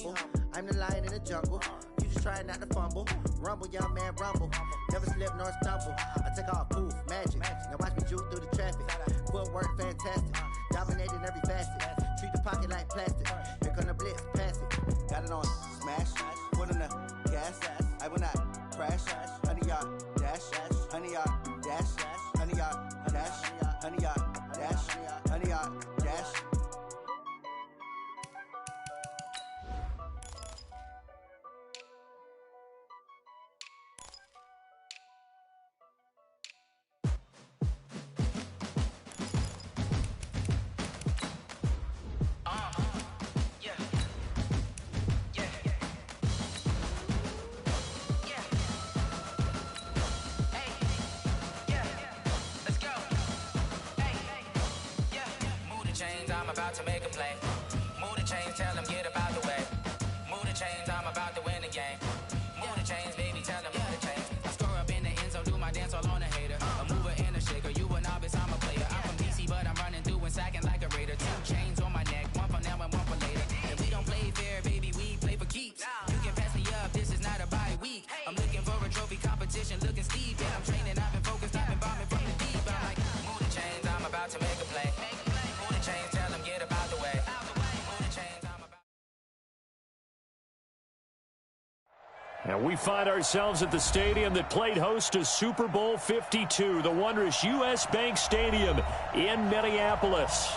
humble. I'm the lion in the jungle. You just trying not to fumble. Rumble, young man, rumble. Never slip nor stumble. I take off, poof, magic. Now watch me juke through the traffic. Footwork, fantastic. Dominating every facet. Treat the pocket like plastic. Here come the blitz, pass it. Got it on smash. Put in the gas. I will not crash. 100-yard dash. 100-yard dash. 100-yard dash. 100-yard dash. 100-yard dash. To make a play. Move the chains, tell them get about the way. Move the chains, I'm about to win the game. Move the chains, baby, tell them move the chains. I score up in the end zone, do my dance all on a hater. A mover and a shaker, you a novice, I'm a player. I'm from DC, but I'm running through and sacking like a raider. 2 chains on my neck, one for now and one for later. And we don't play fair, baby, we play for keeps. You can pass me up, this is not a bye week. I'm looking for a trophy competition, looking steep. And I'm training, I've been focused, I've been bombing from the deep. I'm like, move the chains, I'm about to make a play. Move the chains, tell them get about the way. And we find ourselves at the stadium that played host to Super Bowl 52, the wondrous U.S. Bank Stadium in Minneapolis.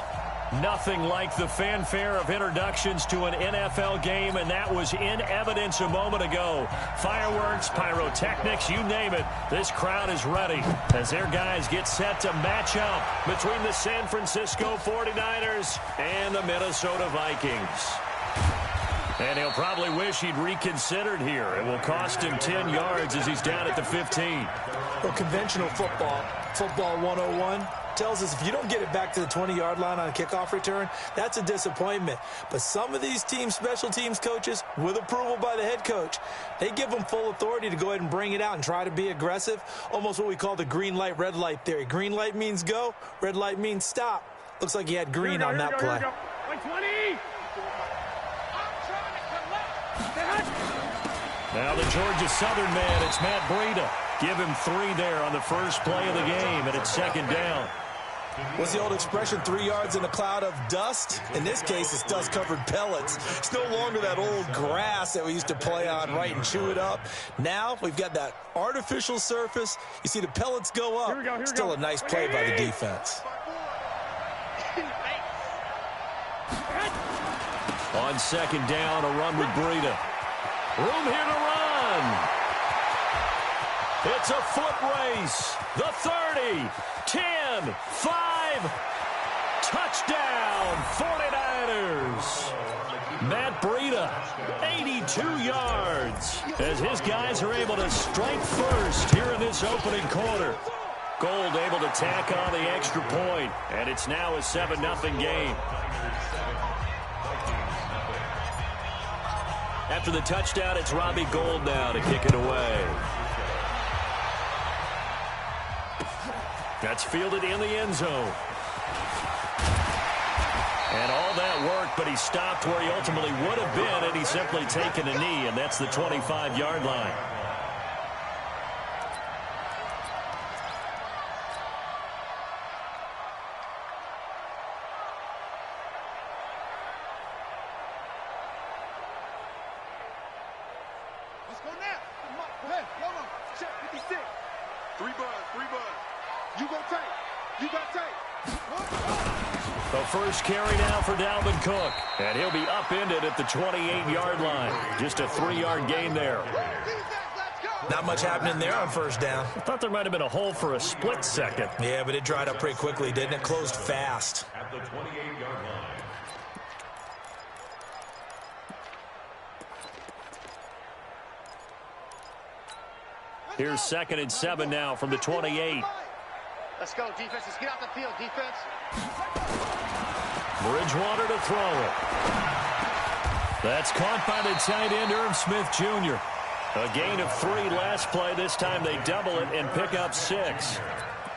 Nothing like the fanfare of introductions to an NFL game, and that was in evidence a moment ago. Fireworks, pyrotechnics, you name it. This crowd is ready as their guys get set to match up between the San Francisco 49ers and the Minnesota Vikings. And he'll probably wish he'd reconsidered here. It will cost him 10 yards as he's down at the 15. Well, conventional football 101, tells us if you don't get it back to the 20-yard line on a kickoff return, that's a disappointment. But some of these team special teams coaches, with approval by the head coach, they give them full authority to go ahead and bring it out and try to be aggressive, almost what we call the green light, red light theory. Green light means go, red light means stop. Looks like he had green on that play. Like 20! Now the Georgia Southern man, it's Matt Breida. Give him 3 there on the first play of the game, and it's second down. What's the old expression, 3 yards in a cloud of dust? In this case, it's dust-covered pellets. It's no longer that old grass that we used to play on, right, and chew it up. Now we've got that artificial surface. You see the pellets go up. Still a nice play by the defense. On second down, a run with Breida. Room here to run. It's a foot race. The 30, 10, 5. Touchdown, 49ers. Matt Breida, 82 yards, as his guys are able to strike first here in this opening quarter. Gold able to tack on the extra point, and it's now a 7-0 game. After the touchdown, it's Robbie Gould now to kick it away. That's fielded in the end zone. And all that work, but he stopped where he ultimately would have been, and he's simply taken a knee, and that's the 25-yard line. Let's go now. Hey, hold on. Check 56. 3 buds. You go tight. You got tight. The first carry now for Dalvin Cook, and he'll be upended at the 28-yard line. Just a 3-yard gain there. Not much happening there on first down. I thought there might have been a hole for a split second. Yeah, but it dried up pretty quickly, didn't it? Closed fast. At the 28-yard line. Here's 2nd and 7 now from the 28. Let's go, defense. Let's get out the field, defense. Bridgewater to throw it. That's caught by the tight end, Irv Smith Jr. A gain of 3 last play. This time they double it and pick up 6.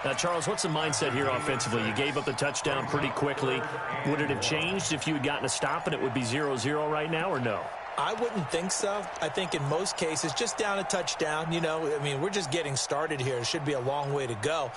Now, Charles, what's the mindset here offensively? You gave up the touchdown pretty quickly. Would it have changed if you had gotten a stop and it would be 0-0 right now, or no? I wouldn't think so. I think in most cases, just down a touchdown, you know, I mean, we're just getting started here. It should be a long way to go.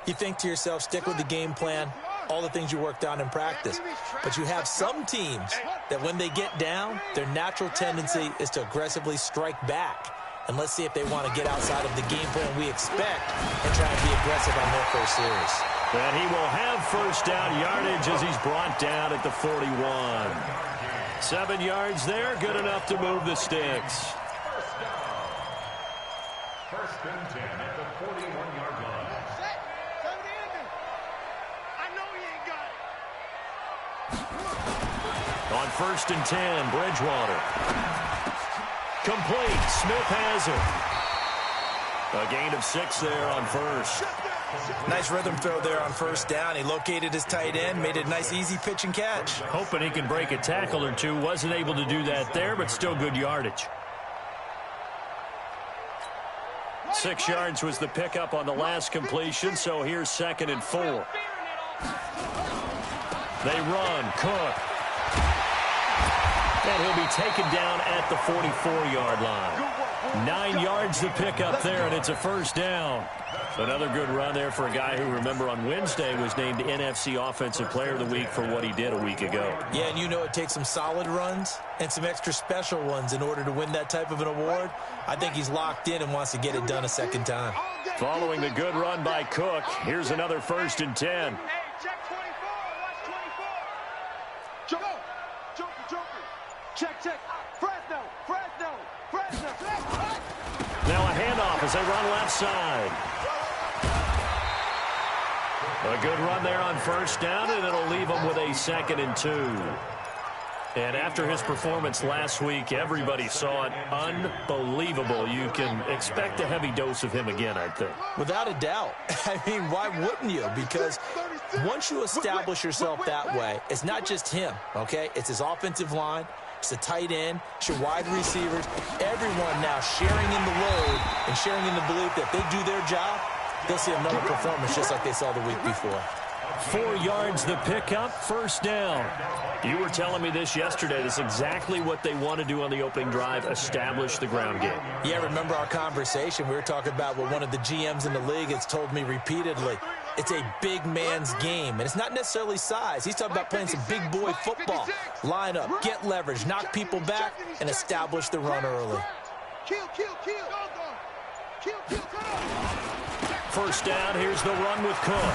You think to yourself, stick with the game plan, all the things you worked on in practice. But you have some teams that when they get down, their natural tendency is to aggressively strike back. And let's see if they want to get outside of the game plan we expect and try and be aggressive on their first series. And he will have first down yardage as he's brought down at the 41. 7 yards there, good enough to move the sticks. First and 10 at the 41-yard line. I know he ain't got it. On first and 10, Bridgewater. Complete. Smith has it. A gain of 6 there on first. Nice rhythm throw there on first down. He located his tight end, made it a nice easy pitch and catch. Hoping he can break a tackle or two. Wasn't able to do that there, but still good yardage. 6 yards was the pickup on the last completion, so here's 2nd and 4. They run. Cook. And he'll be taken down at the 44-yard line. 9 yards the pickup there, and it's a first down. Another good run there for a guy who, remember, on Wednesday was named NFC Offensive Player of the Week for what he did a week ago. Yeah, and you know it takes some solid runs and some extra special ones in order to win that type of an award. I think he's locked in and wants to get it done a second time. Following the good run by Cook, here's another first and 10. Hey, check 24. Watch 24. Joker. Check. Fresno. Now a handoff as they run left side. A good run there on first down, and it'll leave them with a 2nd and 2. And after his performance last week, everybody saw it. Unbelievable. You can expect a heavy dose of him again, I think. Without a doubt. I mean, why wouldn't you? Because once you establish yourself that way, it's not just him, okay? It's his offensive line. It's the tight end. It's your wide receivers. Everyone now sharing in the load and sharing in the belief that if they do their job, they'll see another performance just like they saw the week before. 4 yards the pickup, first down. You were telling me this yesterday. This is exactly what they want to do on the opening drive, establish the ground game. Yeah, remember our conversation? We were talking about what one of the GMs in the league has told me repeatedly. It's a big man's game, and it's not necessarily size. He's talking about playing some big boy football. Line up, get leverage, knock people back, and establish the run early. Kill. First down, here's the run with Cook.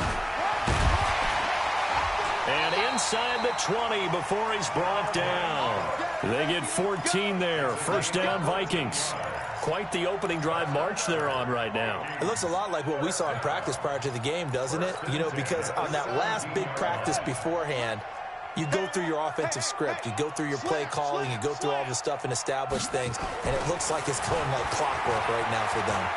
And inside the 20 before he's brought down. They get 14 there. First down, Vikings. Quite the opening drive march they're on right now. It looks a lot like what we saw in practice prior to the game, doesn't it? You know, because on that last big practice beforehand, you go through your offensive script, you go through your play calling, you go through all the stuff and establish things, and it looks like it's going like clockwork right now for them.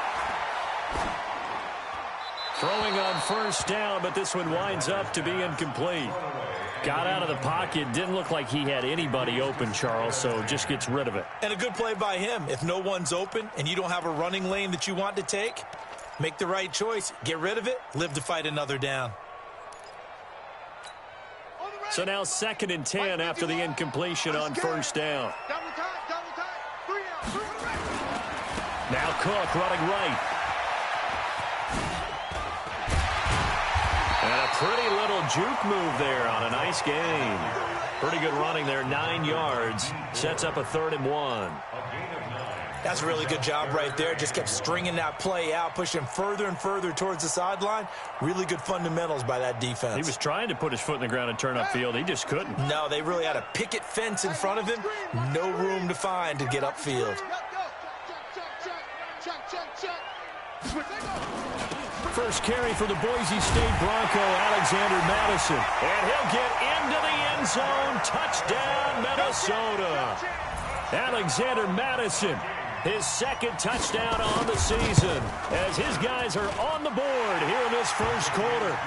Throwing on first down, but this one winds up to be incomplete. Got out of the pocket. Didn't look like he had anybody open, Charles, so just gets rid of it. And a good play by him. If no one's open and you don't have a running lane that you want to take, make the right choice. Get rid of it. Live to fight another down. So now 2nd and 10 after the incompletion on first down. Double time. 3 out. Now Cook running right. And a pretty little juke move there on a nice gain. Pretty good running there, 9 yards. Sets up a 3rd and 1. That's a really good job right there. Just kept stringing that play out, pushing further and further towards the sideline. Really good fundamentals by that defense. He was trying to put his foot in the ground and turn upfield. He just couldn't. No, they really had a picket fence in front of him. No room to find to get upfield. First carry for the Boise State Bronco, Alexander Madison. And he'll get into the end zone. Touchdown, Minnesota. Alexander Madison, his 2nd touchdown on the season, as his guys are on the board here in this first quarter.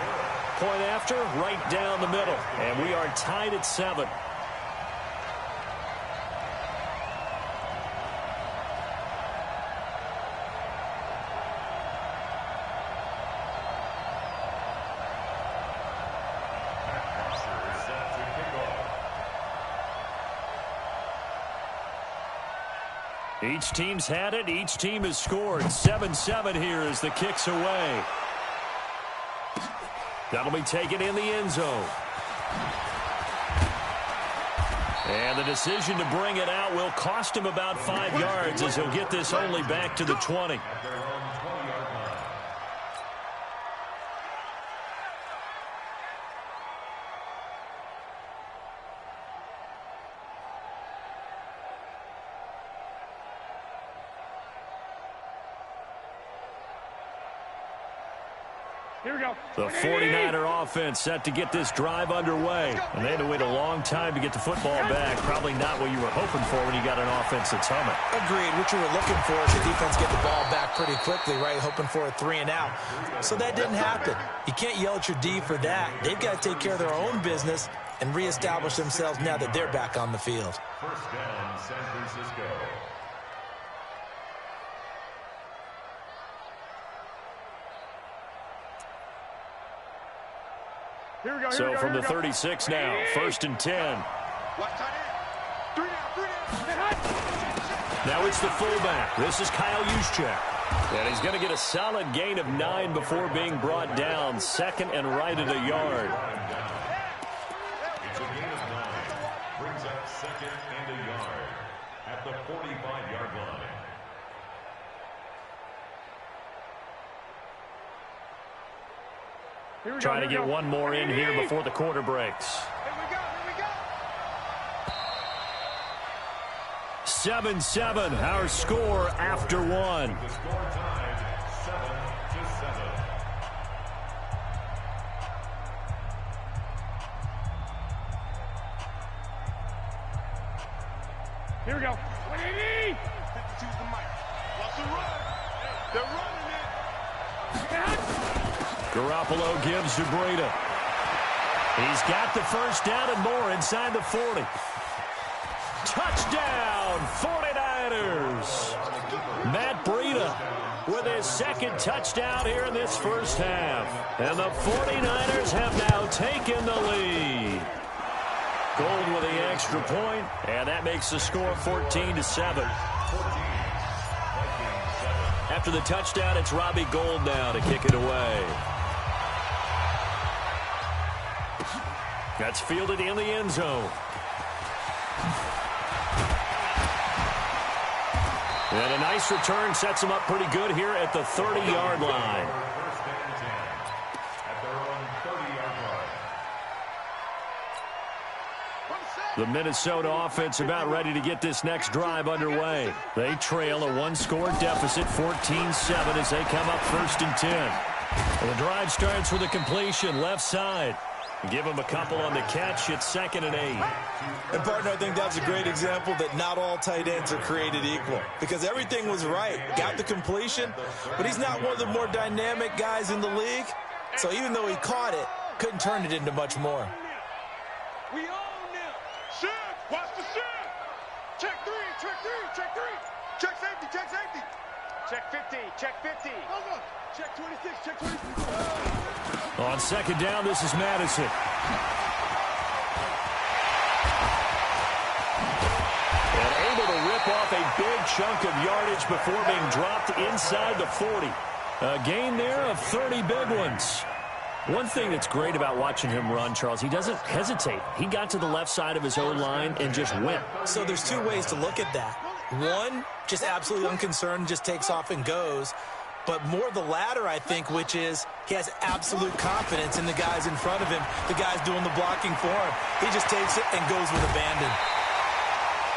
Point after, right down the middle. And we are tied at 7. Each team's had it. Each team has scored. 7-7 here as the kick's away. That'll be taken in the end zone. And the decision to bring it out will cost him about 5 yards as he'll get this only back to the 20. Here we go. The 49er offense set to get this drive underway. And they had to wait a long time to get the football back. Probably not what you were hoping for when you got an offense that's humming. Agreed. What you were looking for is the defense get the ball back pretty quickly, right? Hoping for a 3 and out. So that didn't happen. You can't yell at your D for that. They've got to take care of their own business and reestablish themselves now that they're back on the field. First down, San Francisco. So from the 36 now, 1st and 10. Now it's the fullback. This is Kyle Juszczyk. And he's going to get a solid gain of 9 before being brought down. 2nd and right at a yard. It's a gain of 9. Brings up 2nd and a yard at the 45-yard line. Trying to get one more in here before the quarter breaks. 7-7, our score after 1. The score tied 7-7. Here we go. 180. 52's the mic. Watch the run. They're running it. Garoppolo gives to Breida. He's got the first down and more inside the 40. Touchdown, 49ers. Matt Breida with his 2nd touchdown here in this first half. And the 49ers have now taken the lead. Gold with the extra point, and that makes the score 14-7. After the touchdown, it's Robbie Gould now to kick it away. That's fielded in the end zone. And a nice return sets him up pretty good here at the 30-yard line. First and 10 at their own 30-yard line. The Minnesota offense about ready to get this next drive underway. They trail a 1-score deficit, 14-7, as they come up 1st and 10. And the drive starts with a completion left side. Give him a couple on the catch. It's 2nd and 8. And, partner, I think that's a great example that not all tight ends are created equal. Because everything was right. Got the completion, but he's not one of the more dynamic guys in the league. So even though he caught it, couldn't turn it into much more. We own them. Shift. Watch the shift. Check 3. Check 3. Check 3. Check safety. Check safety. Check 50. Check 50. Check 26. Check 26. On 2nd down, this is Madison. And able to rip off a big chunk of yardage before being dropped inside the 40. A gain there of 30 big ones. One thing that's great about watching him run, Charles, he doesn't hesitate. He got to the left side of his own line and just went. So there's 2 ways to look at that. One, just absolutely unconcerned, just takes off and goes. But more the latter, I think, which is he has absolute confidence in the guys in front of him, the guys doing the blocking for him. He just takes it and goes with abandon.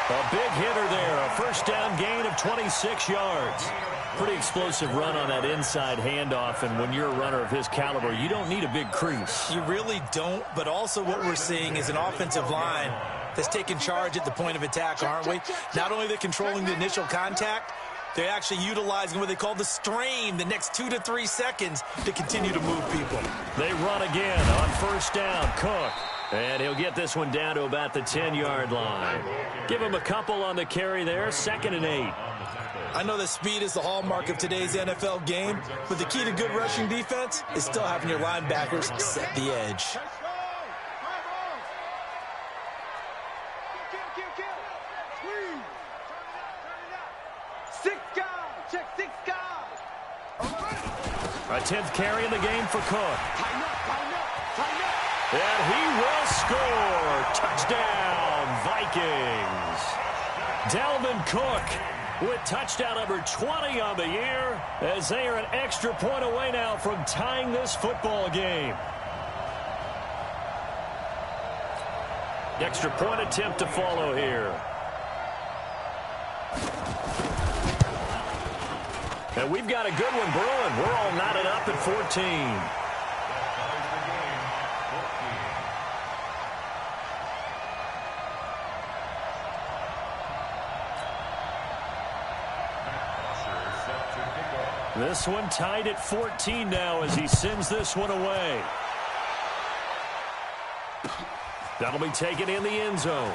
A big hitter there, a first down gain of 26 yards. Pretty explosive run on that inside handoff, and when you're a runner of his caliber, you don't need a big crease. You really don't, but also what we're seeing is an offensive line that's taking charge at the point of attack, aren't we? Not only are they controlling the initial contact, they're actually utilizing what they call the strain, the next 2 to 3 seconds, to continue to move people. They run again on first down. Cook. And he'll get this one down to about the 10-yard line. Give him a couple on the carry there. 2nd and 8. I know that speed is the hallmark of today's NFL game, but the key to good rushing defense is still having your linebackers set the edge. A 10th carry in the game for Cook. And he will score. Touchdown, Vikings. Dalvin Cook with touchdown number 20 on the year as they are an extra point away now from tying this football game. Extra point attempt to follow here. And we've got a good one brewing. We're all knotted up at 14. This one tied at 14 now as he sends this one away. That'll be taken in the end zone.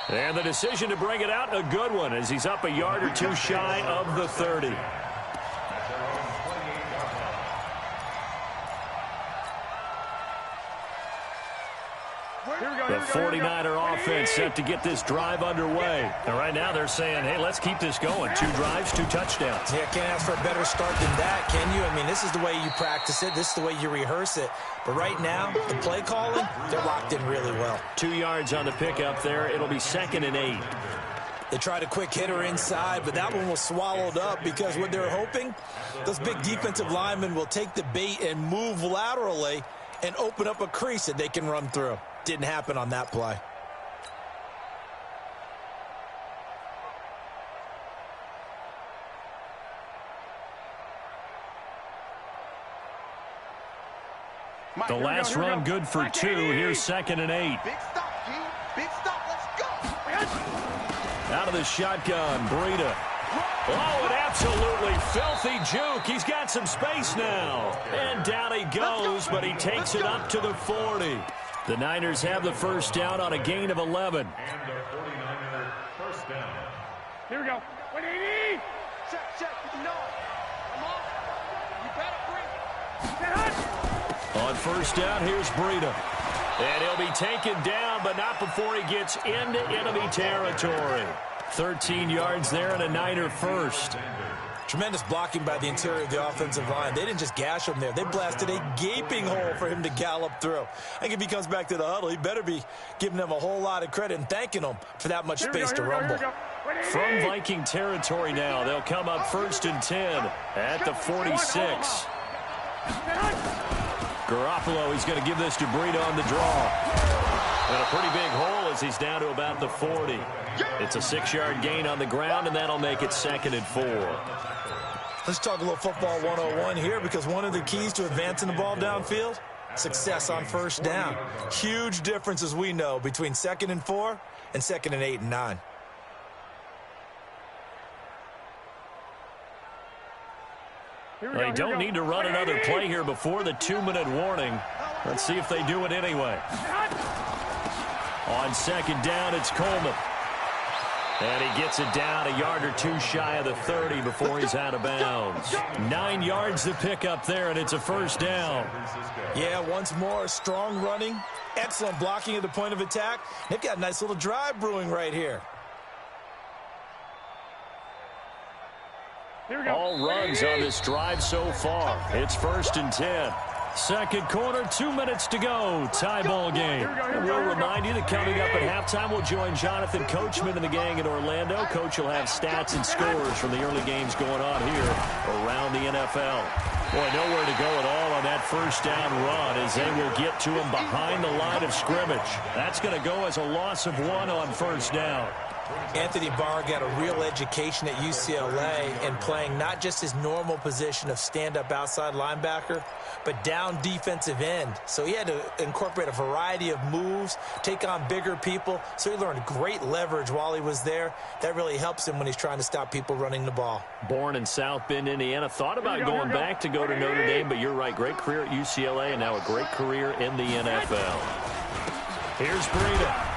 And the decision to bring it out, a good one, as he's up a yard or two shy of the 30. The 49er offense set to get this drive underway. And right now they're saying, hey, let's keep this going. 2 drives, 2 touchdowns. Yeah, can't ask for a better start than that, can you? I mean, this is the way you practice it. This is the way you rehearse it. But right now, the play calling, they're locked in really well. 2 yards on the pickup there. It'll be 2nd and 8. They tried a quick hitter inside, but that one was swallowed up because what they're hoping, those big defensive linemen will take the bait and move laterally and open up a crease that they can run through. Didn't happen on that play. The last run good for 2. Here's 2nd and 8. Big stop, G. Big stop. Let's go. Out of the shotgun, Breida. Oh, an absolutely filthy juke. He's got some space now. And down he goes, but he takes it up to the 40. The Niners have the first down on a gain of 11. And the 49er first down. Here we go. 180. Check. No. Come on. You better bring. On first down, here's Breida. And he'll be taken down, but not before he gets into enemy territory. 13 yards there and a Niner first. Tremendous blocking by the interior of the offensive line. They didn't just gash him there. They blasted a gaping hole for him to gallop through. I think if he comes back to the huddle, he better be giving them a whole lot of credit and thanking them for that much space to rumble. From Viking territory now, they'll come up 1st and 10 at the 46. Garoppolo, he's going to give this to Breida on the draw. And a pretty big hole as he's down to about the 40. It's a 6-yard gain on the ground, and that'll make it 2nd and 4. Let's talk a little football 101 here, because one of the keys to advancing the ball downfield, success on first down. Huge difference, as we know, between 2nd and 4 and 2nd and 8 and 9. They don't need to run another play here before the 2-minute warning. Let's see if they do it anyway. On 2nd down, it's Coleman. And he gets it down a yard or 2 shy of the 30 before he's out of bounds. 9 yards to pick up there, and it's a first down. Yeah, once more, strong running, excellent blocking at the point of attack. They've got a nice little drive brewing right here. All runs on this drive so far. It's 1st and 10. Second quarter, 2 minutes to go. Tie ball game. And we'll remind you that coming up at halftime, we'll join Jonathan Coachman and the gang in Orlando. Coach will have stats and scores from the early games going on here around the NFL. Boy, nowhere to go at all on that first down run as they will get to him behind the line of scrimmage. That's going to go as a loss of 1 on first down. Anthony Barr got a real education at UCLA in playing not just his normal position of stand-up outside linebacker, but down defensive end. So he had to incorporate a variety of moves, take on bigger people. So he learned great leverage while he was there. That really helps him when he's trying to stop people running the ball. Born in South Bend, Indiana. Thought about going back to go to Notre Dame, but you're right. Great career at UCLA and now a great career in the NFL. Here's Breida.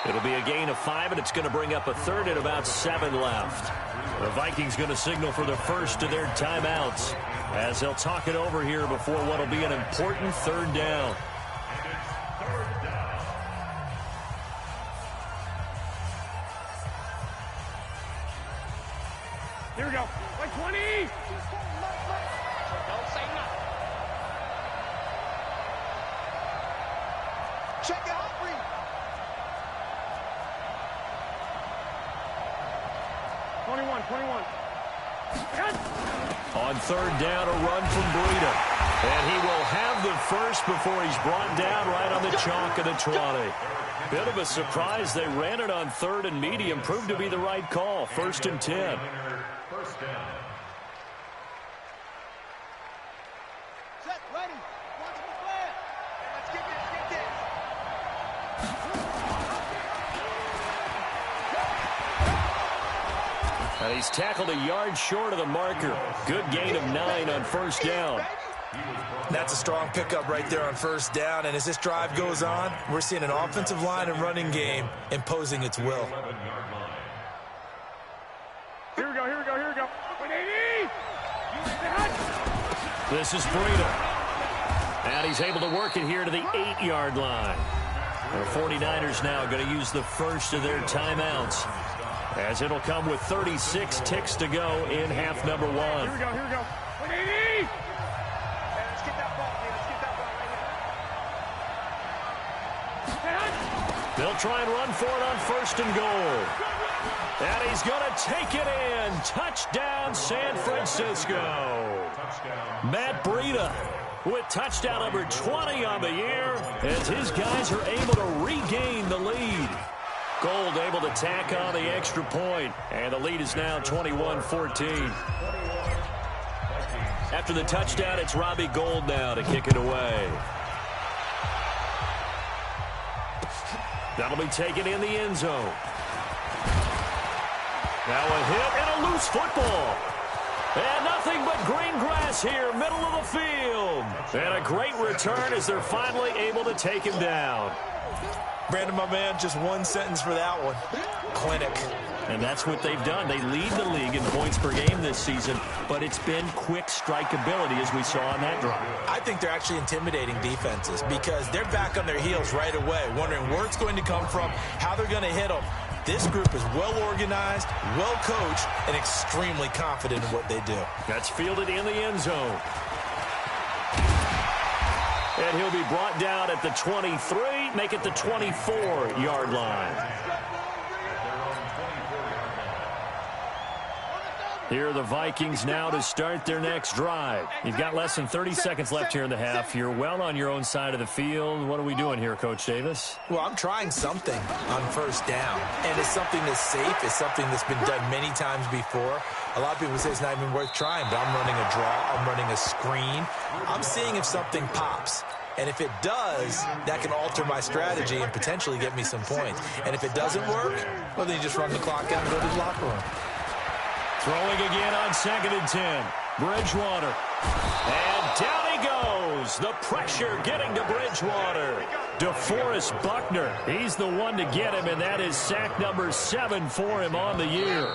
It'll be a gain of 5, and it's going to bring up a third and about 7 left. The Vikings going to signal for the first of their timeouts as they'll talk it over here before what will be an important 3rd down. Here we go. Like 20. Don't say nothing. Check it out, Bree. On third down, a run from Breida. And he will have the first before he's brought down right on the chalk of the 20. Bit of a surprise. They ran it on third and medium. Proved to be the right call. 1st and 10. First down. Set, ready. Watch the flag. Let's get this, get this. And he's tackled a yard short of the marker. Good gain of 9 on first down. That's a strong pickup right there on first down. And as this drive goes on, we're seeing an offensive line and running game imposing its will. Here we go, here we go, here we go. 180. This is Breida. And he's able to work it here to the 8-yard line. The 49ers now going to use the first of their timeouts, as it'll come with 36 ticks to go in half number 1. Here we go, here we go. 180. Let's get that ball, man. Let's get that ball right here. They'll try and run for it on 1st and goal. And he's going to take it in. Touchdown, San Francisco. Matt Breida with touchdown number 20 on the year, as his guys are able to regain the lead. Gold able to tack on the extra point, and the lead is now 21-14. After the touchdown, it's Robbie Gould now to kick it away. That'll be taken in the end zone. Now a hit and a loose football. And nothing but green grass here, middle of the field. And a great return as they're finally able to take him down. Brandon, my man, just one sentence for that one. Clinic. And that's what they've done. They lead the league in points per game this season, but it's been quick strike ability, as we saw on that drive. I think they're actually intimidating defenses because they're back on their heels right away, wondering where it's going to come from, how they're going to hit them. This group is well-organized, well-coached, and extremely confident in what they do. That's fielded in the end zone. And he'll be brought down at the 23, make it the 24-yard line. Here are the Vikings now to start their next drive. You've got less than 30 seconds left here in the half. You're well on your own side of the field. What are we doing here, Coach Davis? Well, I'm trying something on first down, and it's something that's safe. It's something that's been done many times before. A lot of people say it's not even worth trying, but I'm running a draw. I'm running a screen. I'm seeing if something pops. And if it does, that can alter my strategy and potentially get me some points. And if it doesn't work, well, then you just run the clock out and go to the locker room. Throwing again on 2nd and 10. Bridgewater. And down he goes. The pressure getting to Bridgewater. DeForest Buckner. He's the one to get him, and that is sack number 7 for him on the year.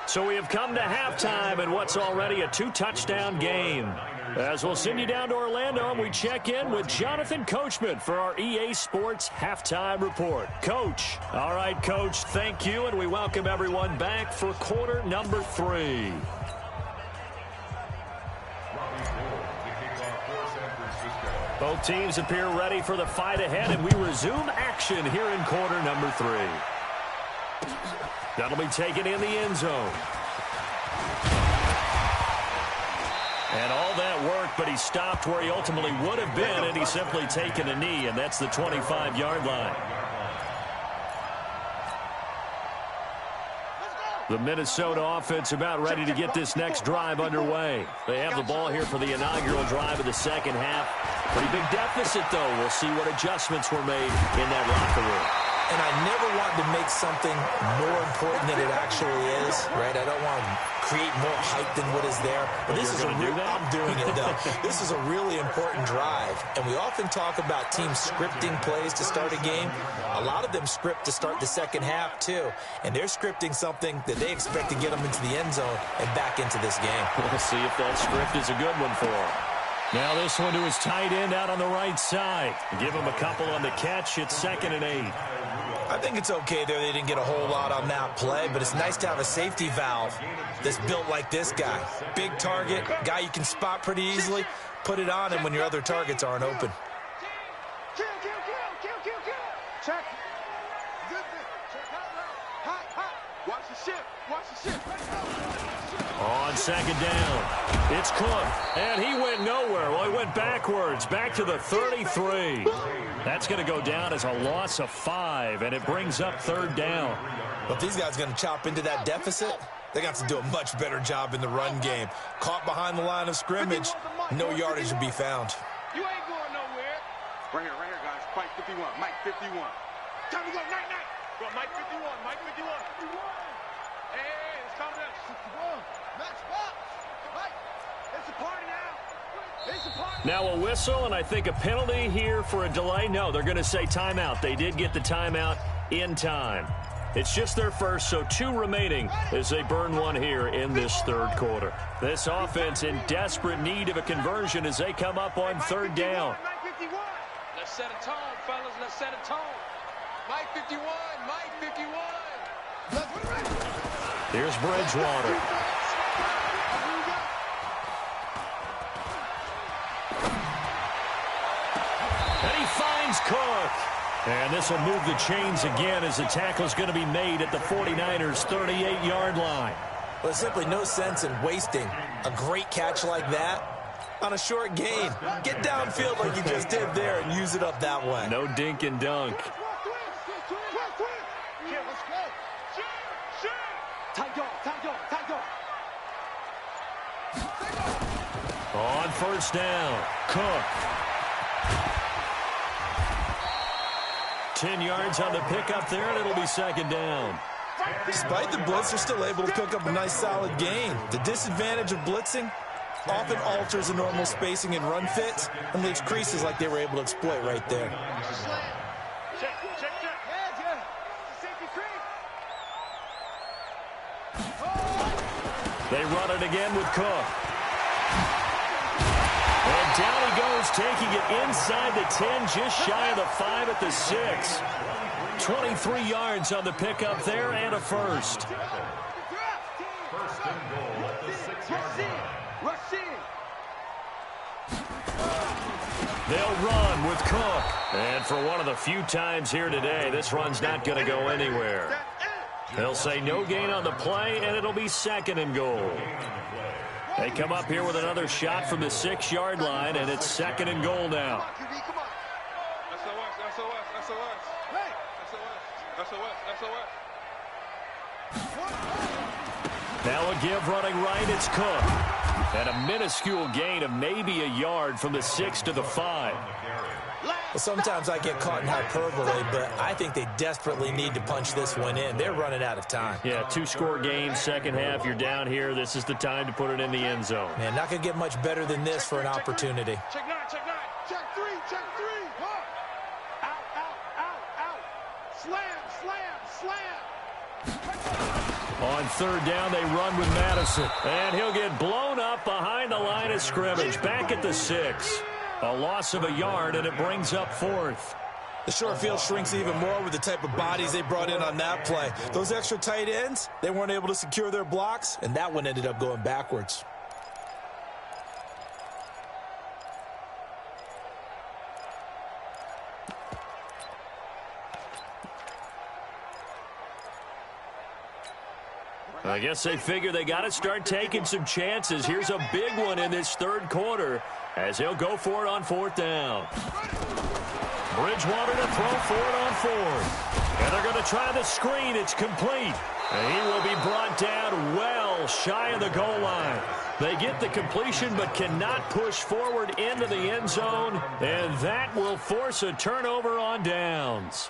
So we have come to halftime in what's already a 2-touchdown game. As we'll send you down to Orlando, and we check in with Jonathan Coachman for our EA Sports Halftime Report. Coach. All right, Coach, thank you, and we welcome everyone back for quarter number 3. Both teams appear ready for the fight ahead, and we resume action here in quarter number 3. That'll be taken in the end zone. And all that work, but he stopped where he ultimately would have been, and he's simply taken a knee, and that's the 25-yard line. The Minnesota offense about ready to get this next drive underway. They have the ball here for the inaugural drive of the second half. Pretty big deficit, though. We'll see what adjustments were made in that locker room. And I never want to make something more important than it actually is, right? I don't want to create more hype than what is there. But this is I'm doing it, though. This is a really important drive. And we often talk about teams scripting plays to start a game. A lot of them script to start the second half, too. And they're scripting something that they expect to get them into the end zone and back into this game. We'll see if that script is a good one for him. Now this one to his tight end out on the right side. Give him a couple on the catch. It's 2nd and 8. I think it's okay there. They didn't get a whole lot on that play, but it's nice to have a safety valve that's built like this guy. Big target, guy you can spot pretty easily. Put it on him when your other targets aren't open. Kill. Check. Check hot. Watch the ship. On second down, it's Cook, and he went nowhere. Well, he went backwards, back to the 33. That's going to go down as a loss of 5, and it brings up third down. Well, if these guys are going to chop into that deficit, they got to do a much better job in the run game. Caught behind the line of scrimmage, no yardage to be found. You ain't going nowhere. Right here, guys. Mike 51. Time to go, night. Go, Mike 51. Hey, it's coming up. 61. Next box. Mike, it's a party now. It's a party. Now a whistle, and I think a penalty here for a delay. No, they're going to say timeout. They did get the timeout in time. It's just their first, so 2 remaining as they burn one here in this third quarter. This offense in desperate need of a conversion as they come up on third down. Mike 51. Let's set a tone, fellas. Let's set a tone. Mike 51. Here's Bridgewater. And he finds Cook. And this will move the chains again as the tackle is going to be made at the 49ers' 38-yard line. Well, there's simply no sense in wasting a great catch like that on a short gain. Get downfield like you just did there and use it up that way. No dink and dunk. On first down, Cook. 10 yards on the pickup there, and it'll be second down. Despite the blitz, they're still able to cook up a nice solid gain. The disadvantage of blitzing often alters the normal spacing and run fits and leaves creases like they were able to exploit right there. Check. They run it again with Cook. And down he goes, taking it inside the 10, just shy of the 5 at the 6. 23 yards on the pickup there and a first. First and goal at the 6-yard line. Rush in. They'll run with Cook. And for one of the few times here today, this run's not going to go anywhere. They'll say no gain on the play, and it'll be second and goal. They come up here with another shot from the 6-yard line, and it's second and goal now. Now a give running right, it's Cook. And a minuscule gain of maybe a yard from the 6 to the 5. Well, sometimes I get caught in hyperbole, but I think they desperately need to punch this one in. They're running out of time. Yeah, 2-score game, second half, you're down here. This is the time to put it in the end zone. Man, not going to get much better than this for an opportunity. Check 9. Check 3. Out. Slam. On third down, they run with Madison. And he'll get blown up behind the line of scrimmage, back at the 6. A loss of a yard, and it brings up fourth. The short field shrinks even more with the type of bodies they brought in on that play. Those extra tight ends, they weren't able to secure their blocks, and that one ended up going backwards. I guess they figure they got to start taking some chances. Here's a big one in this third quarter as he'll go for it on fourth down. Bridgewater to throw for it on fourth. And they're going to try the screen. It's complete. And he will be brought down well shy of the goal line. They get the completion but cannot push forward into the end zone. And that will force a turnover on downs.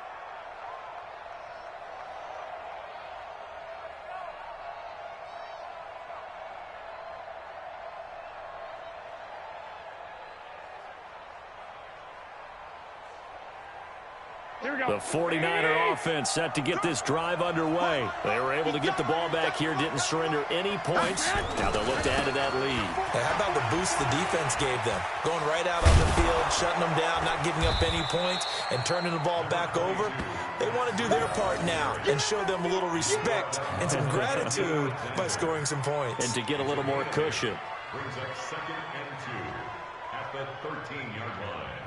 The 49er offense set to get this drive underway. They were able to get the ball back here, didn't surrender any points. Now they'll look to add to that lead. Hey, how about the boost the defense gave them? Going right out on the field, shutting them down, not giving up any points, and turning the ball back over. They want to do their part now and show them a little respect and some gratitude by scoring some points. And to get a little more cushion. Brings up 2nd and 2 at the 13-yard line.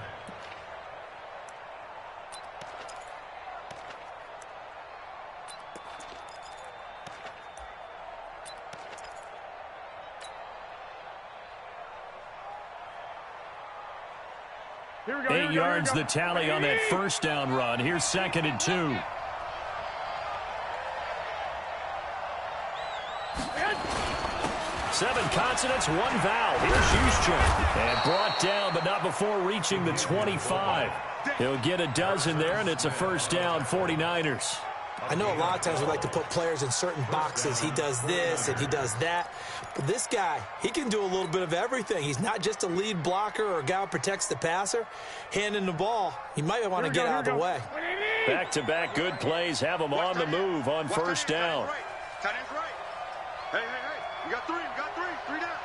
Here we go, 8 yards the tally on that first down run. Here's 2nd and 2. Seven consonants, one vowel. Here's Juszczyk. And brought down, but not before reaching the 25. He'll get a dozen there, and it's a first down, 49ers. I know a lot of times we like to put players in certain boxes. He does this and he does that. But this guy, he can do a little bit of everything. He's not just a lead blocker or a guy who protects the passer. Handing the ball, he might want to get out of the way. Back-to-back good plays have him on the move on first down. Tight end's right. Hey. You got three. Three down.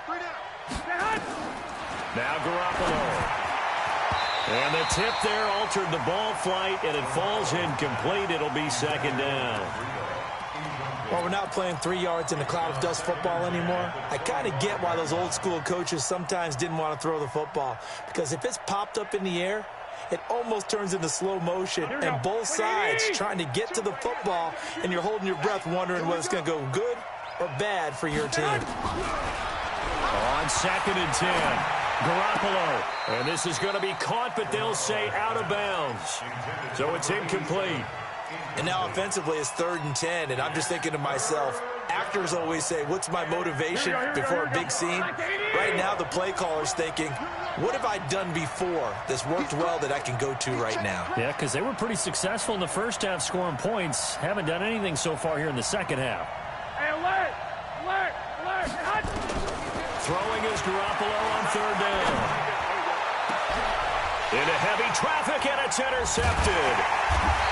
Now Garoppolo. And the tip there altered the ball flight, and it falls incomplete. It'll be 2nd down. Well, we're not playing 3 yards in the cloud of dust football anymore. I kind of get why those old school coaches sometimes didn't want to throw the football. Because if it's popped up in the air, it almost turns into slow motion, and both sides trying to get to the football, and you're holding your breath wondering whether it's going to go good or bad for your team. On 2nd and 10. Garoppolo, and this is going to be caught, but they'll say out of bounds. So it's incomplete. And now offensively it's 3rd and 10, and I'm just thinking to myself, actors always say, what's my motivation before a big scene? Right now the play caller's thinking, what have I done before that's worked well that I can go to right now? Yeah, because they were pretty successful in the first half scoring points. Haven't done anything so far here in the second half. Hey, alert! Throwing is Garoppolo on 3rd down. Into heavy traffic, and it's intercepted.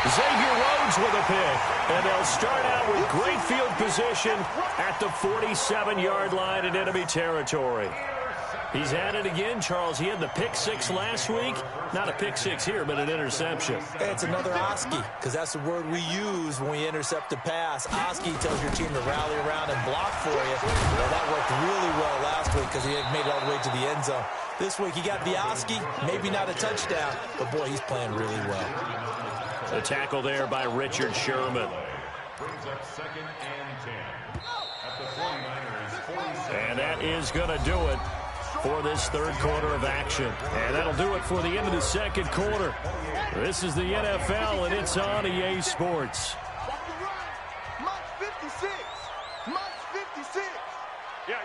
Xavier Rhodes with a pick. And they'll start out with great field position at the 47-yard line in enemy territory. He's had it again, Charles. He had the pick 6 last week. Not a pick 6 here, but an interception. Hey, it's another Oski, because that's the word we use when we intercept the pass. Oski tells your team to rally around and block for you. Well, that worked really well last week because he had made it all the way to the end zone. This week he got the Oski, maybe not a touchdown, but boy, he's playing really well. The tackle there by Richard Sherman. Brings up 2nd and 10 at the 49ers. And that is going to do it for this third quarter of action. And that'll do it for the end of the second quarter. This is the NFL, and it's on EA Sports. March 56. Yeah.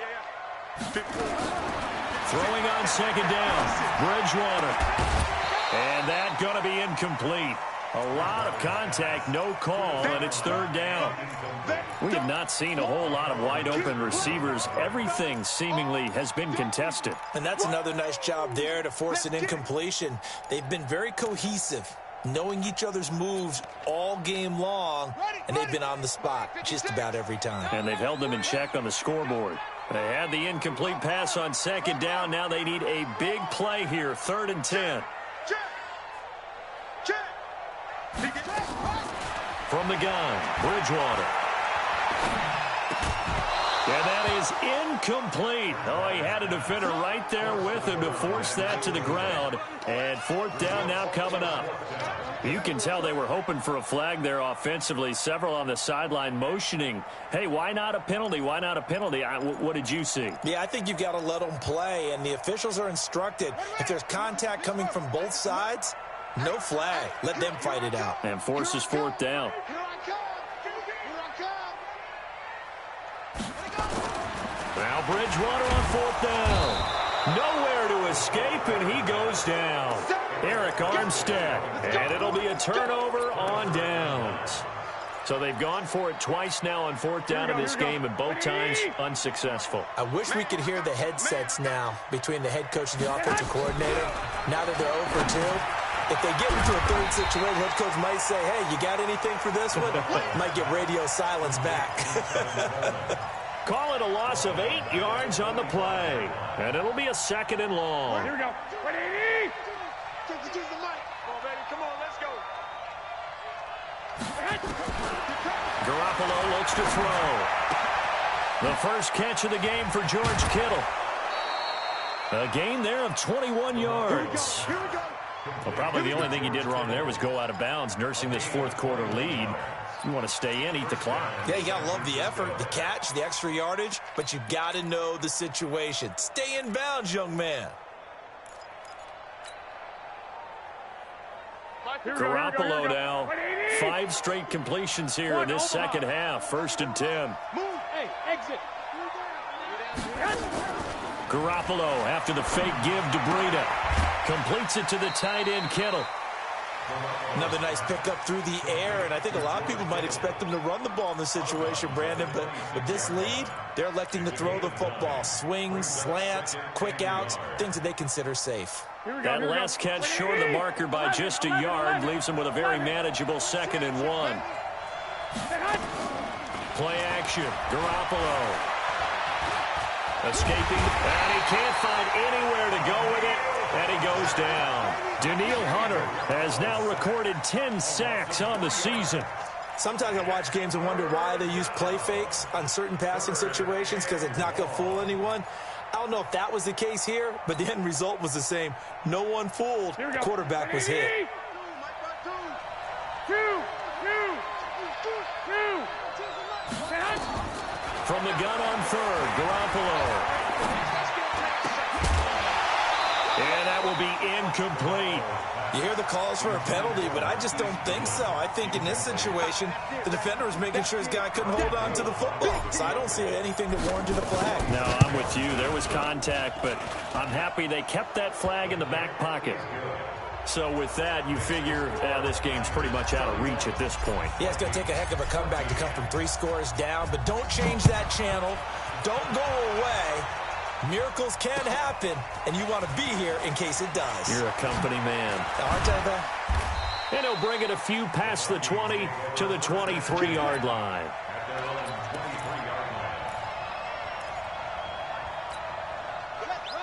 Throwing on 2nd down, Bridgewater. And that going to be incomplete. A lot of contact, no call, and it's 3rd down. We have not seen a whole lot of wide-open receivers. Everything seemingly has been contested. And that's another nice job there to force an incompletion. They've been very cohesive, knowing each other's moves all game long, and they've been on the spot just about every time. And they've held them in check on the scoreboard. They had the incomplete pass on 2nd down. Now they need a big play here, 3rd and 10. From the gun, Bridgewater. And that is incomplete. Oh, he had a defender right there with him to force that to the ground. And 4th down now coming up. You can tell they were hoping for a flag there offensively. Several on the sideline motioning, hey, why not a penalty? Why not a penalty? What did you see? Yeah, I think you've got to let them play, and the officials are instructed. If there's contact coming from both sides, no flag. Let them fight it out. And forces 4th down. Now Bridgewater on 4th down. Nowhere to escape, and he goes down. Eric Armstead. And it'll be a turnover on downs. So they've gone for it twice now on 4th down in this game, and both times unsuccessful. I wish we could hear the headsets now between the head coach and the offensive coordinator. Now that they're 0 for 2, If they get into a third situation, head coach might say, hey, you got anything for this one? Might get radio silence back. Call it a loss of 8 yards on the play. And it'll be a 2nd and long. Here we go. Ready? Take the mic. Come on, baby. Come on, let's go. Garoppolo looks to throw. The first catch of the game for George Kittle. A gain there of 21 yards. Here we go. Well, probably the only thing he did wrong there was go out of bounds, nursing this fourth quarter lead. You want to stay in, eat the clock. Yeah, you got to love the effort, the catch, the extra yardage, but you got to know the situation. Stay in bounds, young man. Garoppolo now, 5 straight completions here in this second half. 1st and 10. Move. Hey, exit. Garoppolo after the fake give to Breida. Completes it to the tight end, Kittle. Another nice pickup through the air, and I think a lot of people might expect them to run the ball in this situation, Brandon, but with this lead, they're electing to throw the football. Swings, slants, quick outs, things that they consider safe. That last catch short of the marker by just a yard leaves them with a very manageable 2nd and 1. Play action, Garoppolo. Escaping, and he can't find anywhere to go with it, and he goes down. Danielle Hunter has now recorded 10 sacks on the season. Sometimes I watch games and wonder why they use play fakes on certain passing situations, because it's not going to fool anyone. I don't know if that was the case here, but the end result was the same. No one fooled. The quarterback was hit. From the gun on 3rd, Garoppolo. And that will be incomplete. You hear the calls for a penalty, but I just don't think so. I think in this situation, the defender was making sure his guy couldn't hold on to the football. So I don't see anything that warranted a flag. No, I'm with you. There was contact, but I'm happy they kept that flag in the back pocket. So with that, you figure this game's pretty much out of reach at this point. Yeah, it's going to take a heck of a comeback to come from 3 scores down, but don't change that channel. Don't go away. Miracles can happen, and you want to be here in case it does. You're a company man. Aren't I, though? And he'll bring it a few past the 20 to the 23-yard line.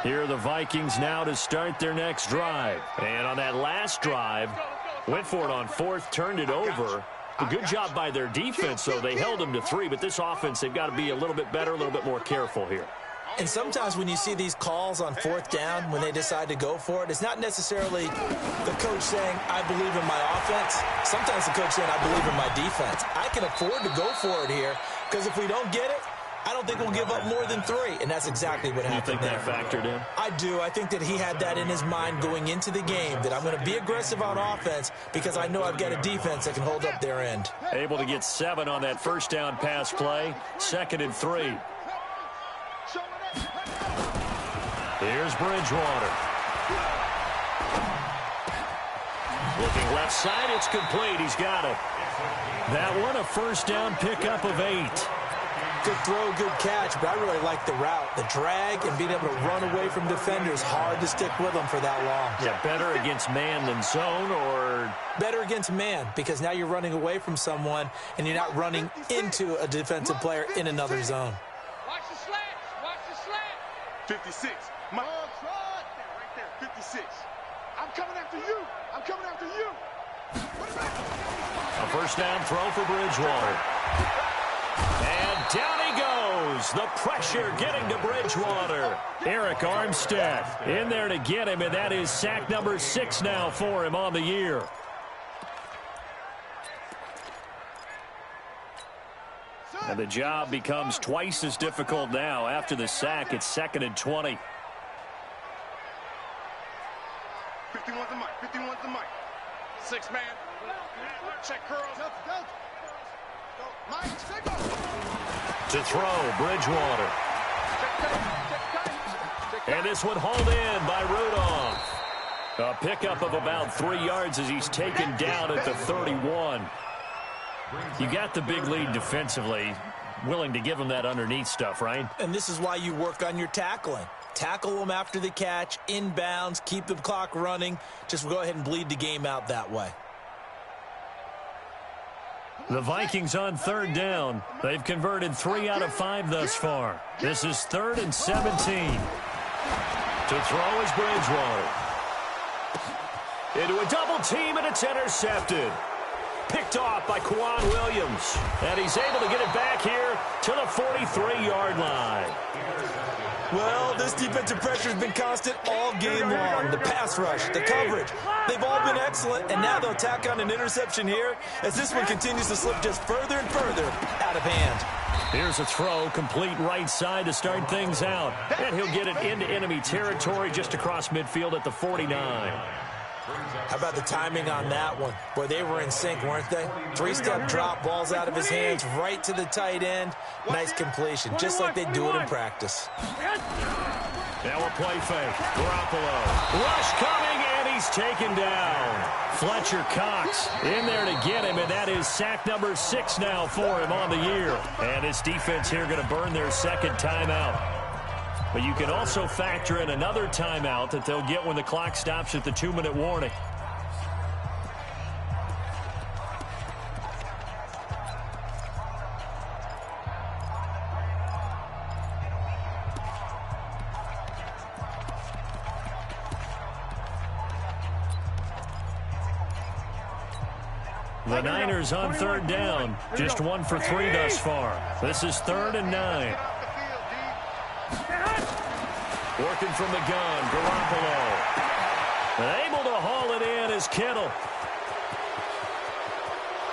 Here are the Vikings now to start their next drive. And on that last drive, went for it on 4th, turned it over. A good job by their defense, though. They held them to 3, but this offense, they've got to be a little bit better, a little bit more careful here. And sometimes when you see these calls on 4th down, when they decide to go for it, it's not necessarily the coach saying, I believe in my offense. Sometimes the coach saying, I believe in my defense. I can afford to go for it here, because if we don't get it, I don't think we'll give up more than 3, and that's exactly what happened. You think that factored in? I do. I think that he had that in his mind going into the game, that I'm going to be aggressive on offense because I know I've got a defense that can hold up their end. Able to get 7 on that first down pass play. 2nd and 3. Here's Bridgewater. Looking left side, it's complete. He's got it. That one, a first down pickup of 8. Good throw, good catch, but I really like the route. The drag and being able to run away from defenders, hard to stick with them for that long. Yeah, better against man than zone, or? Better against man, because now you're running away from someone and you're not running into a defensive player in another zone. Watch the slats. Watch the slat. 56. Right there. 56. I'm coming after you. I'm coming after you. A first down throw for Bridgewater. And down he goes. The pressure getting to Bridgewater. Eric Armstead in there to get him, and that is sack number 6 now for him on the year. And the job becomes twice as difficult now. After the sack, it's 2nd and 20. 51's the mic. 51's the mic. 6 man. Check curls. To throw, Bridgewater. And this one hauled in by Rudolph. A pickup of about 3 yards as he's taken down at the 31. You got the big lead defensively. Willing to give him that underneath stuff, right? And this is why you work on your tackling. Tackle them after the catch, inbounds, keep the clock running. Just go ahead and bleed the game out that way. The Vikings on third down. They've converted 3 out of 5 thus far. This is 3rd and 17. To throw is Bridgewater. Into a double team, and it's intercepted. Picked off by Quan Williams. And he's able to get it back here to the 43-yard line. Well, this defensive pressure has been constant all game long. The pass rush, the coverage, they've all been excellent, and now they'll tack on an interception here as this one continues to slip just further and further out of hand. Here's a throw, complete right side to start things out. And he'll get it into enemy territory just across midfield at the 49. How about the timing on that one? Boy, they were in sync, weren't they? 3-step drop, balls out of his hands, right to the tight end. Nice completion, just like they do it in practice. Now a play fake. Garoppolo. Rush coming, and he's taken down. Fletcher Cox in there to get him, and that is sack number 6 now for him on the year. And his defense here going to burn their second timeout. But you can also factor in another timeout that they'll get when the clock stops at the 2-minute warning. The Niners on third down. Just 1 for 3 thus far. This is 3rd and 9. Working from the gun, Garoppolo. Able to haul it in is Kittle.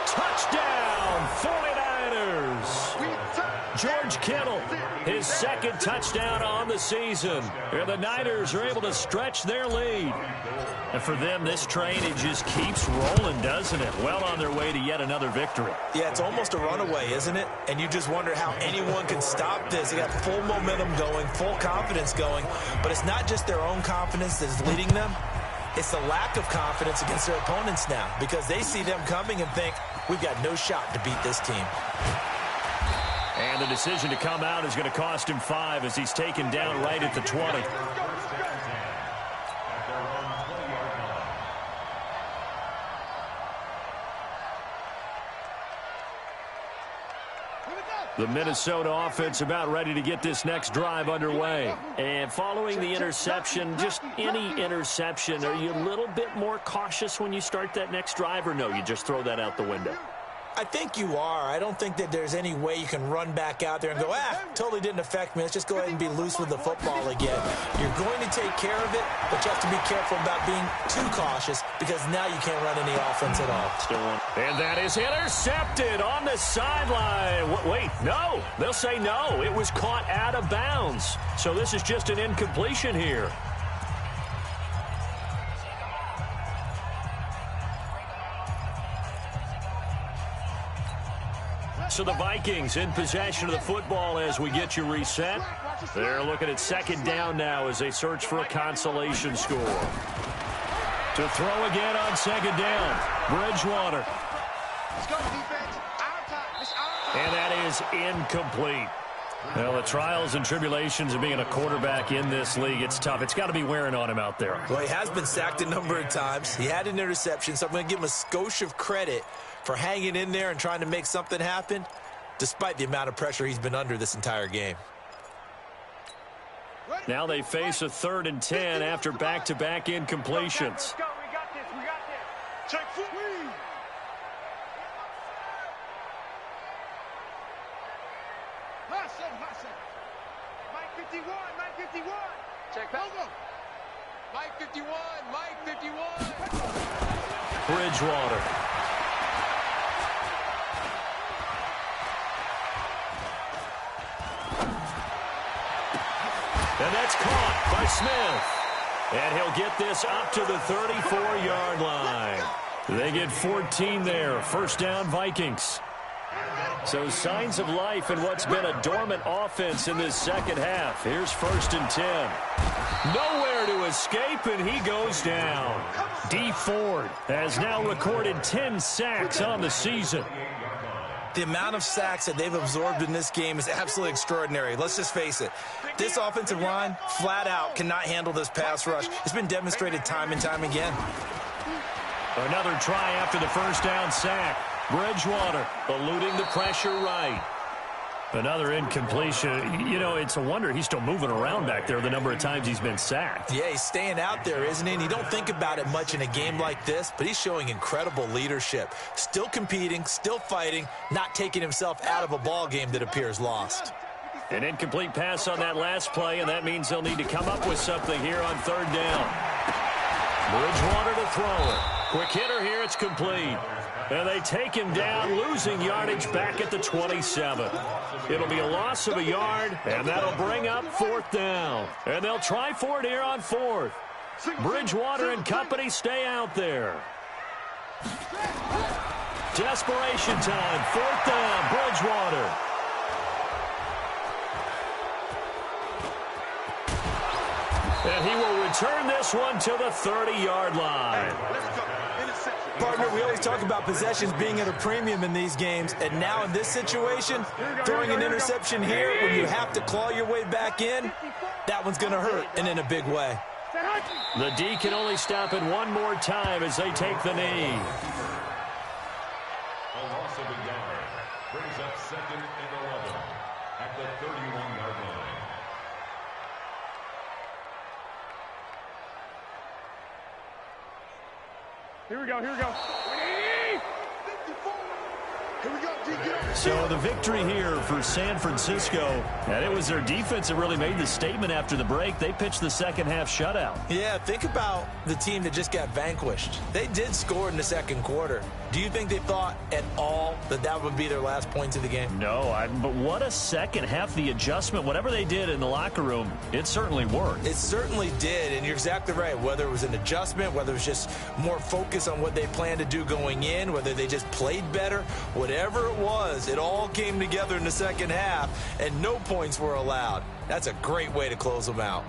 Touchdown, 49ers. George Kittle, his second touchdown on the season. And the Niners are able to stretch their lead. And for them, this train, it just keeps rolling, doesn't it? Well on their way to yet another victory. Yeah, it's almost a runaway, isn't it? And you just wonder how anyone can stop this. They got full momentum going, full confidence going. But it's not just their own confidence that's leading them. It's the lack of confidence against their opponents now because they see them coming and think, we've got no shot to beat this team. And the decision to come out is going to cost him 5 as he's taken down right at the 20. The Minnesota offense about ready to get this next drive underway. And following the interception, just any interception, are you a little bit more cautious when you start that next drive, or no, you just throw that out the window? I think you are. I don't think that there's any way you can run back out there and go, totally didn't affect me. Let's just go ahead and be loose with the football again. You're going to take care of it, but you have to be careful about being too cautious because now you can't run any offense at all. Still one. And that is intercepted on the sideline. Wait, no. They'll say no. It was caught out of bounds. So this is just an incompletion here. So the Vikings in possession of the football as we get you reset. They're looking at second down now as they search for a consolation score. To throw again on second down, Bridgewater. And that is incomplete. Well, the trials and tribulations of being a quarterback in this league, it's tough. It's got to be wearing on him out there. Well, he has been sacked a number of times. He had an interception, so I'm going to give him a skosh of credit for hanging in there and trying to make something happen, despite the amount of pressure he's been under this entire game. Now they face a 3rd and 10 after back-to-back incompletions. Let's go. We got this. We got this. Check foot. Mike 51. Mike 51. Check back. Mike 51. Mike 51. Bridgewater. And that's caught by Smith. And he'll get this up to the 34-yard line. They get 14 there. First down, Vikings. So signs of life in what's been a dormant offense in this second half. Here's 1st and 10. Nowhere to escape, and he goes down. D. Ford has now recorded 10 sacks on the season. The amount of sacks that they've absorbed in this game is absolutely extraordinary. Let's just face it. This offensive line, flat out, cannot handle this pass rush. It's been demonstrated time and time again. Another try after the first down sack. Bridgewater eluding the pressure right. Another incompletion. You know, it's a wonder he's still moving around back there the number of times he's been sacked. Yeah, he's staying out there, isn't he? And you don't think about it much in a game like this, but he's showing incredible leadership. Still competing, still fighting, not taking himself out of a ball game that appears lost. An incomplete pass on that last play, and that means they'll need to come up with something here on third down. Bridgewater to throw it. Quick hitter here, it's complete. And they take him down, losing yardage back at the 27. It'll be a loss of a yard, and that'll bring up fourth down. And they'll try for it here on fourth. Bridgewater and company stay out there. Desperation time, fourth down, Bridgewater. And he will return this one to the 30-yard line. Partner, we always talk about possessions being at a premium in these games, and now in this situation, throwing an interception here when you have to claw your way back in, that one's going to hurt, and in a big way. The D can only stop it one more time as they take the knee. A loss of a yard brings up second and 11 at the 31-yard line. Here we go, here we go. Here we go, D, get up. So the victory here for San Francisco, and it was their defense that really made the statement after the break. They pitched the second half shutout. Yeah, think about the team that just got vanquished. They did score in the second quarter. Do you think they thought at all that that would be their last points of the game? No, but what a second half. The adjustment, whatever they did in the locker room, it certainly worked. It certainly did, and you're exactly right. Whether it was an adjustment, whether it was just more focus on what they planned to do going in, whether they just played better, whatever it was, it all came together in the second half, and no points were allowed. That's a great way to close them out.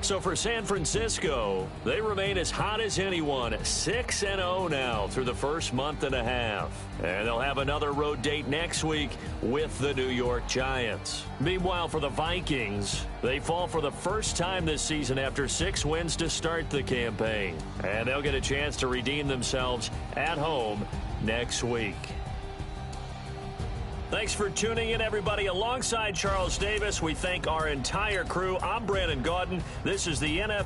So for San Francisco, they remain as hot as anyone, 6-0 now through the first month and a half. And they'll have another road date next week with the New York Giants. Meanwhile, for the Vikings, they fall for the first time this season after 6 wins to start the campaign. And they'll get a chance to redeem themselves at home next week. Thanks for tuning in, everybody. Alongside Charles Davis, we thank our entire crew. I'm Brandon Gaudin. This is the NFL.